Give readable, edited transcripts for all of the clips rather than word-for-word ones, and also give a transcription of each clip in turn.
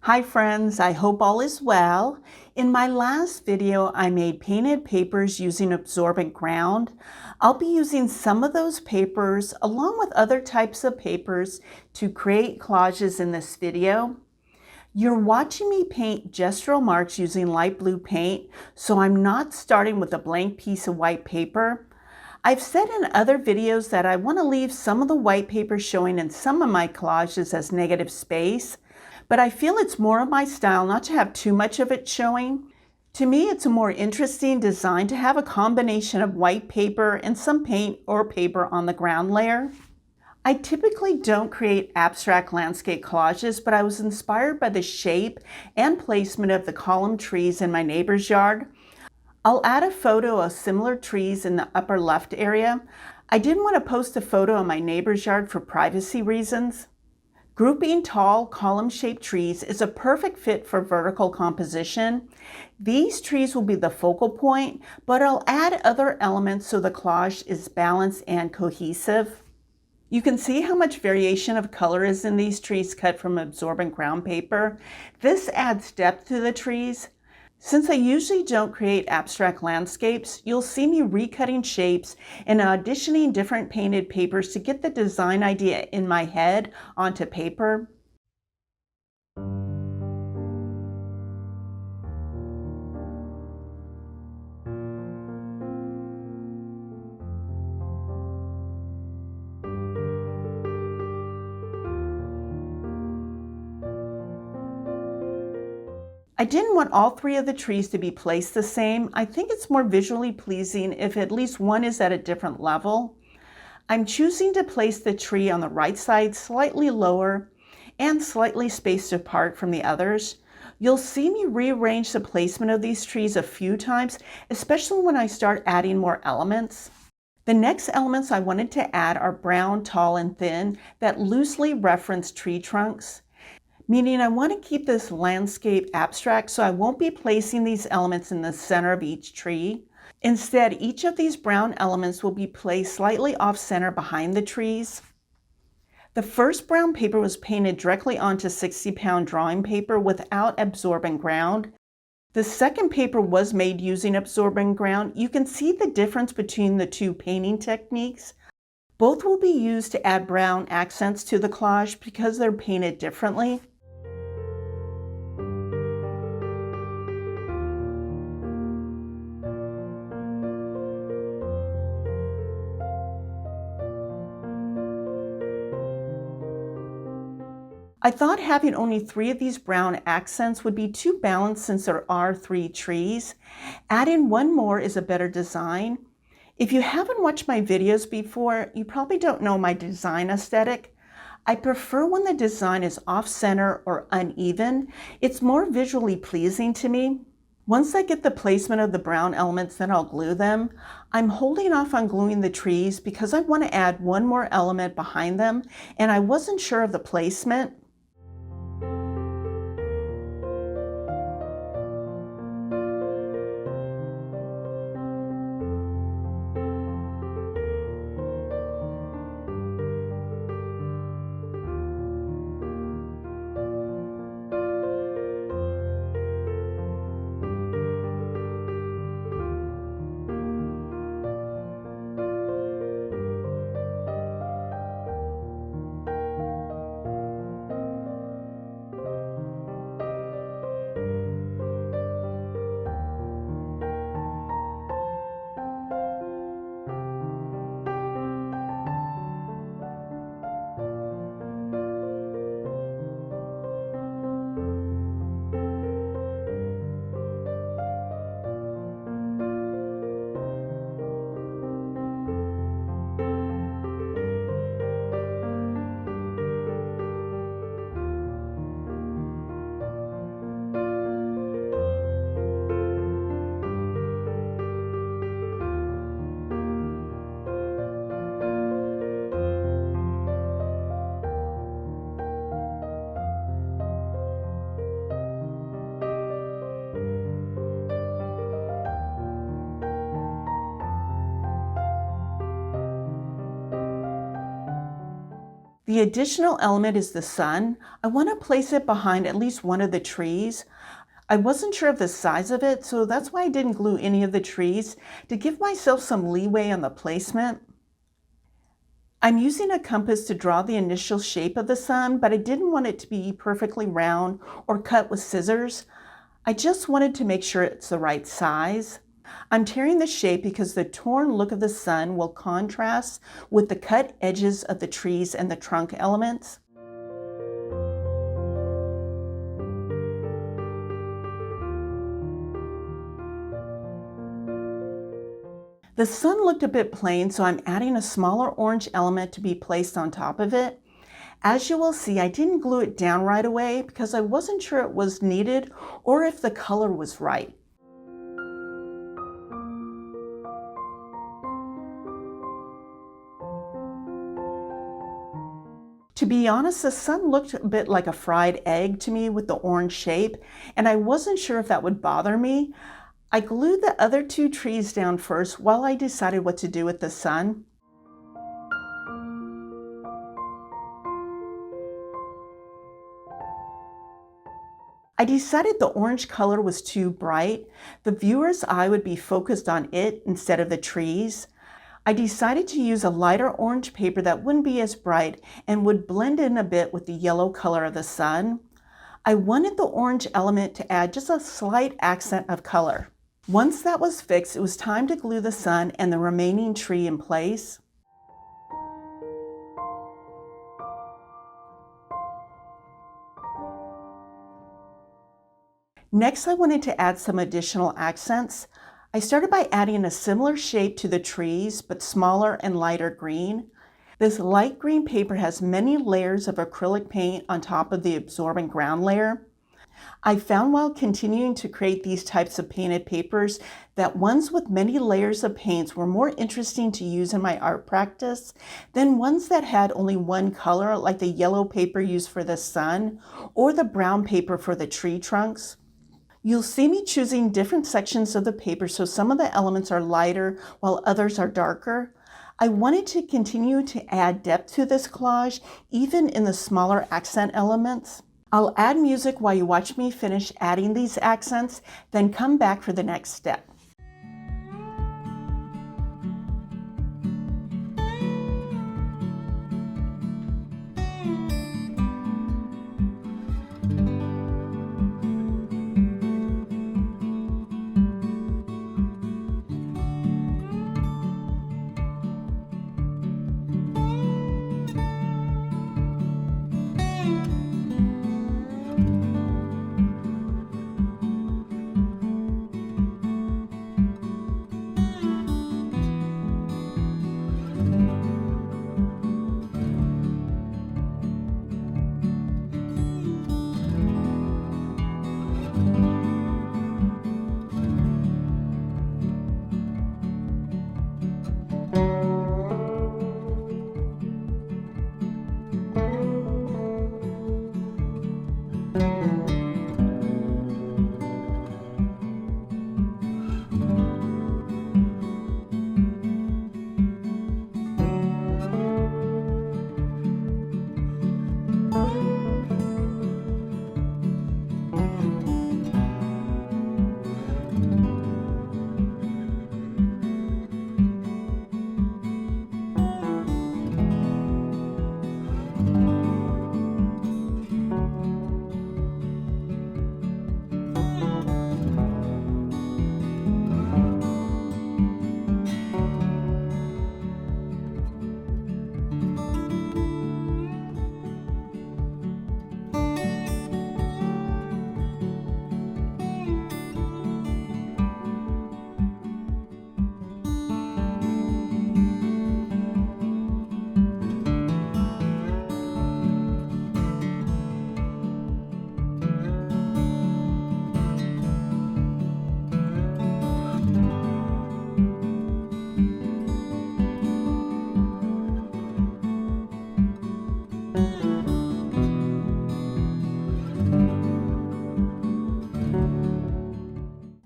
Hi friends, I hope all is well. In my last video, I made painted papers using absorbent ground. I'll be using some of those papers along with other types of papers to create collages in this video. You're watching me paint gestural marks using light blue paint, so I'm not starting with a blank piece of white paper. I've said in other videos that I want to leave some of the white paper showing in some of my collages as negative space, but I feel it's more of my style not to have too much of it showing. To me, it's a more interesting design to have a combination of white paper and some paint or paper on the ground layer. I typically don't create abstract landscape collages, but I was inspired by the shape and placement of the column trees in my neighbor's yard. I'll add a photo of similar trees in the upper left area. I didn't want to post a photo of my neighbor's yard for privacy reasons. Grouping tall, column-shaped trees is a perfect fit for vertical composition. These trees will be the focal point, but I'll add other elements so the collage is balanced and cohesive. You can see how much variation of color is in these trees cut from absorbent ground paper. This adds depth to the trees. Since I usually don't create abstract landscapes, you'll see me recutting shapes and auditioning different painted papers to get the design idea in my head onto paper. I didn't want all three of the trees to be placed the same. I think it's more visually pleasing if at least one is at a different level. I'm choosing to place the tree on the right side slightly lower and slightly spaced apart from the others. You'll see me rearrange the placement of these trees a few times, especially when I start adding more elements. The next elements I wanted to add are brown, tall, and thin that loosely reference tree trunks, meaning I want to keep this landscape abstract, so I won't be placing these elements in the center of each tree. Instead, each of these brown elements will be placed slightly off-center behind the trees. The first brown paper was painted directly onto 60-pound drawing paper without absorbent ground. The second paper was made using absorbent ground. You can see the difference between the two painting techniques. Both will be used to add brown accents to the collage because they're painted differently. I thought having only 3 of these brown accents would be too balanced since there are 3 trees. Adding one more is a better design. If you haven't watched my videos before, you probably don't know my design aesthetic. I prefer when the design is off-center or uneven. It's more visually pleasing to me. Once I get the placement of the brown elements, then I'll glue them. I'm holding off on gluing the trees because I want to add one more element behind them, and I wasn't sure of the placement. The additional element is the sun. I want to place it behind at least one of the trees. I wasn't sure of the size of it, so that's why I didn't glue any of the trees, to give myself some leeway on the placement. I'm using a compass to draw the initial shape of the sun, but I didn't want it to be perfectly round or cut with scissors. I just wanted to make sure it's the right size. I'm tearing the shape because the torn look of the sun will contrast with the cut edges of the trees and the trunk elements. The sun looked a bit plain, so I'm adding a smaller orange element to be placed on top of it. As you will see, I didn't glue it down right away because I wasn't sure it was needed or if the color was right. To be honest, the sun looked a bit like a fried egg to me with the orange shape, and I wasn't sure if that would bother me. I glued the other two trees down first while I decided what to do with the sun. I decided the orange color was too bright. The viewer's eye would be focused on it instead of the trees. I decided to use a lighter orange paper that wouldn't be as bright and would blend in a bit with the yellow color of the sun. I wanted the orange element to add just a slight accent of color. Once that was fixed, it was time to glue the sun and the remaining tree in place. Next, I wanted to add some additional accents. I started by adding a similar shape to the trees, but smaller and lighter green. This light green paper has many layers of acrylic paint on top of the absorbent ground layer. I found while continuing to create these types of painted papers that ones with many layers of paints were more interesting to use in my art practice than ones that had only one color, like the yellow paper used for the sun or the brown paper for the tree trunks. You'll see me choosing different sections of the paper so some of the elements are lighter while others are darker. I wanted to continue to add depth to this collage, even in the smaller accent elements. I'll add music while you watch me finish adding these accents, then come back for the next step.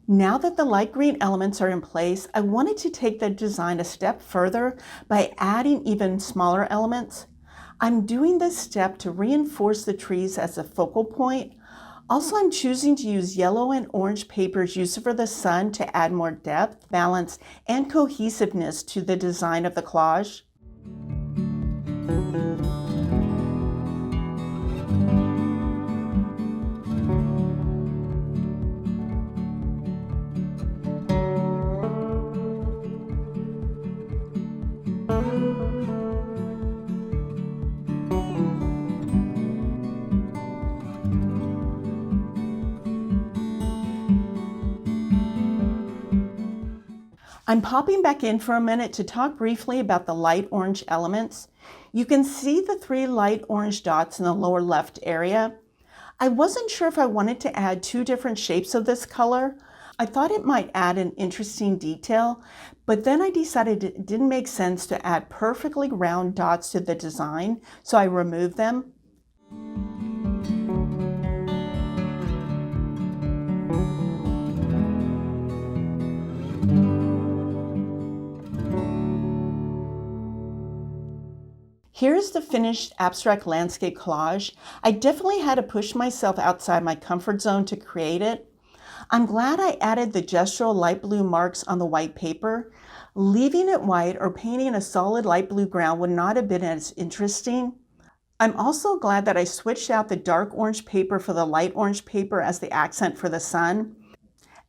Now that the light green elements are in place, I wanted to take the design a step further by adding even smaller elements. I'm doing this step to reinforce the trees as a focal point. Also, I'm choosing to use yellow and orange papers used for the sun to add more depth, balance, and cohesiveness to the design of the collage. I'm popping back in for a minute to talk briefly about the light orange elements. You can see the 3 light orange dots in the lower left area. I wasn't sure if I wanted to add 2 different shapes of this color. I thought it might add an interesting detail, but then I decided it didn't make sense to add perfectly round dots to the design, so I removed them. Here's the finished abstract landscape collage. I definitely had to push myself outside my comfort zone to create it. I'm glad I added the gestural light blue marks on the white paper. Leaving it white or painting a solid light blue ground would not have been as interesting. I'm also glad that I switched out the dark orange paper for the light orange paper as the accent for the sun.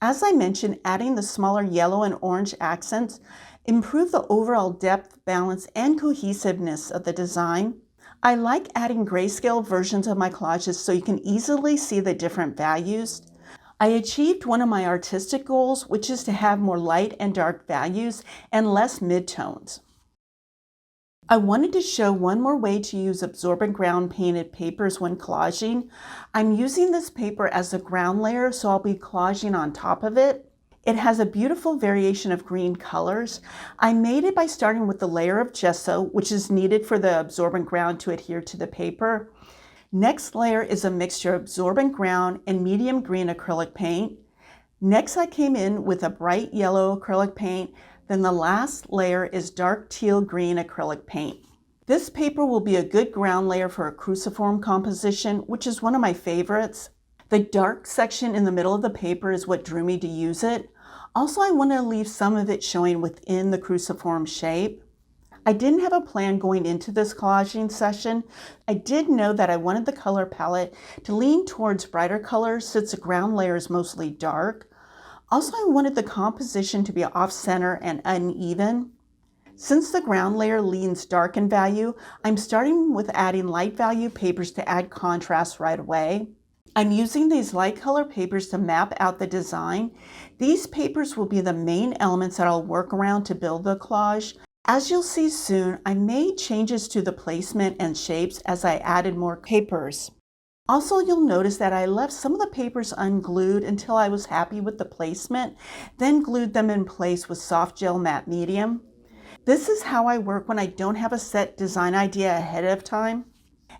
As I mentioned, adding the smaller yellow and orange accents improve the overall depth, balance, and cohesiveness of the design. I like adding grayscale versions of my collages so you can easily see the different values. I achieved one of my artistic goals, which is to have more light and dark values and less midtones. I wanted to show one more way to use absorbent ground painted papers when collaging. I'm using this paper as a ground layer, so I'll be collaging on top of it. It has a beautiful variation of green colors. I made it by starting with the layer of gesso, which is needed for the absorbent ground to adhere to the paper. Next layer is a mixture of absorbent ground and medium green acrylic paint. Next, I came in with a bright yellow acrylic paint. Then the last layer is dark teal green acrylic paint. This paper will be a good ground layer for a cruciform composition, which is one of my favorites. The dark section in the middle of the paper is what drew me to use it. Also, I want to leave some of it showing within the cruciform shape. I didn't have a plan going into this collaging session. I did know that I wanted the color palette to lean towards brighter colors since the ground layer is mostly dark. Also, I wanted the composition to be off-center and uneven. Since the ground layer leans dark in value, I'm starting with adding light value papers to add contrast right away. I'm using these light color papers to map out the design. These papers will be the main elements that I'll work around to build the collage. As you'll see soon, I made changes to the placement and shapes as I added more papers. Also, you'll notice that I left some of the papers unglued until I was happy with the placement, then glued them in place with soft gel matte medium. This is how I work when I don't have a set design idea ahead of time.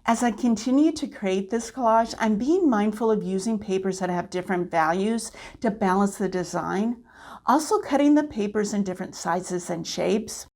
As I continue to create this collage, I'm being mindful of using papers that have different values to balance the design. Also cutting the papers in different sizes and shapes.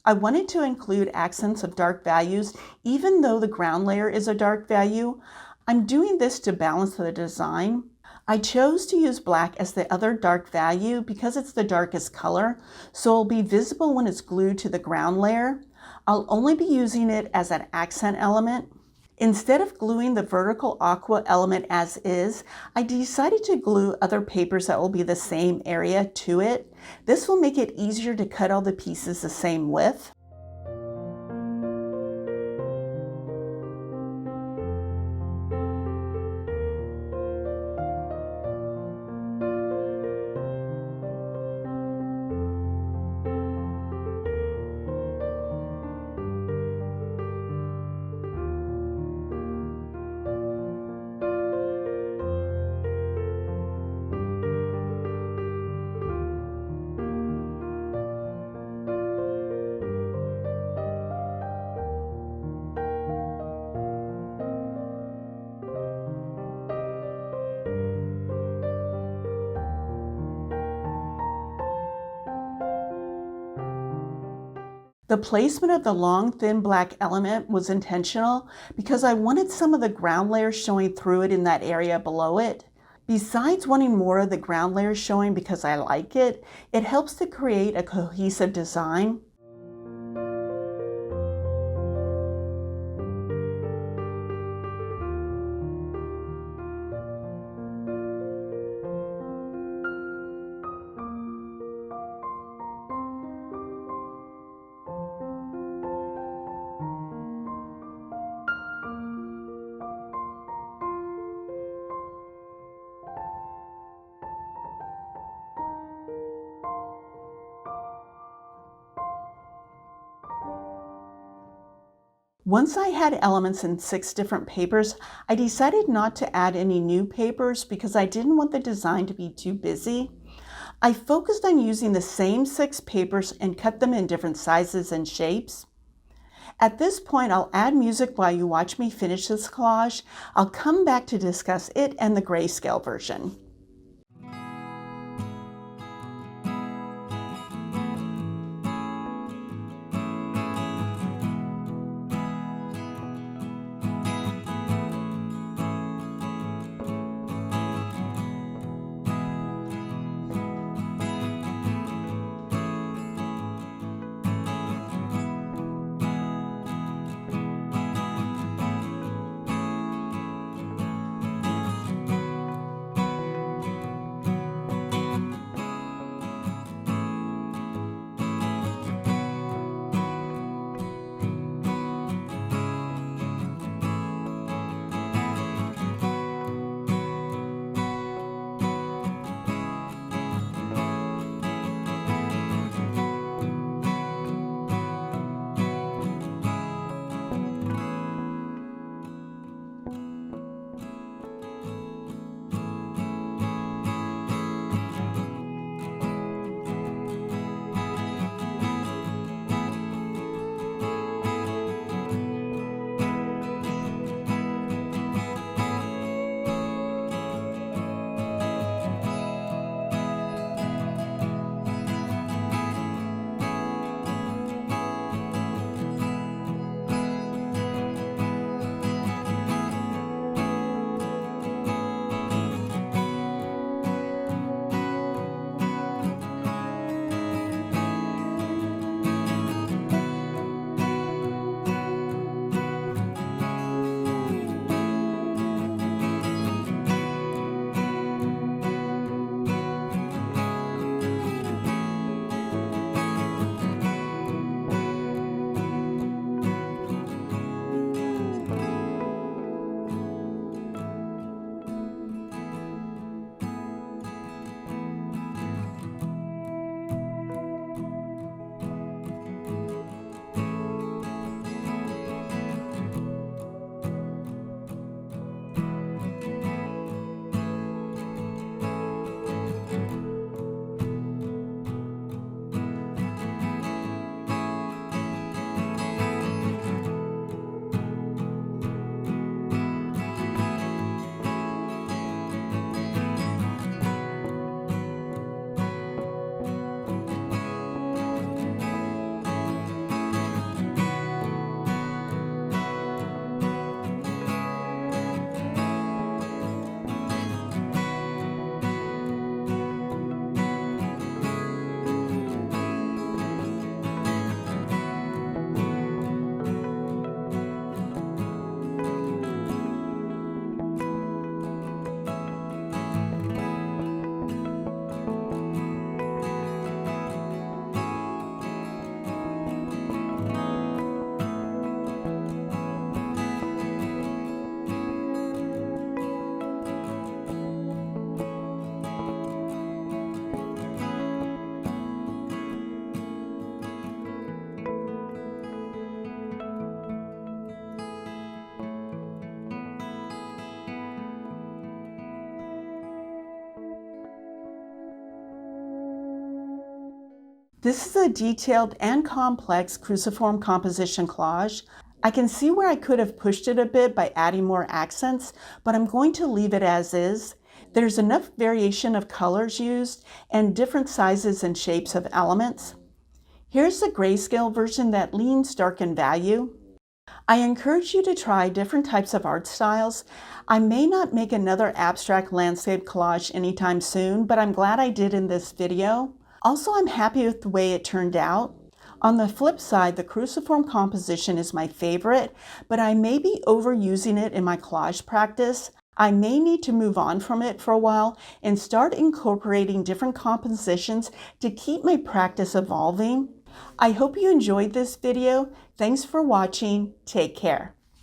I wanted to include accents of dark values, even though the ground layer is a dark value. I'm doing this to balance the design. I chose to use black as the other dark value because it's the darkest color, so it'll be visible when it's glued to the ground layer. I'll only be using it as an accent element. Instead of gluing the vertical aqua element as is, I decided to glue other papers that will be the same area to it. This will make it easier to cut all the pieces the same width. The placement of the long, thin black element was intentional because I wanted some of the ground layers showing through it in that area below it. Besides wanting more of the ground layers showing because I like it, it helps to create a cohesive design. Once I had elements in 6 different papers, I decided not to add any new papers because I didn't want the design to be too busy. I focused on using the same 6 papers and cut them in different sizes and shapes. At this point, I'll add music while you watch me finish this collage. I'll come back to discuss it and the grayscale version. This is a detailed and complex cruciform composition collage. I can see where I could have pushed it a bit by adding more accents, but I'm going to leave it as is. There's enough variation of colors used and different sizes and shapes of elements. Here's the grayscale version that leans dark in value. I encourage you to try different types of art styles. I may not make another abstract landscape collage anytime soon, but I'm glad I did in this video. Also, I'm happy with the way it turned out. On the flip side, the cruciform composition is my favorite, but I may be overusing it in my collage practice. I may need to move on from it for a while and start incorporating different compositions to keep my practice evolving. I hope you enjoyed this video. Thanks for watching. Take care.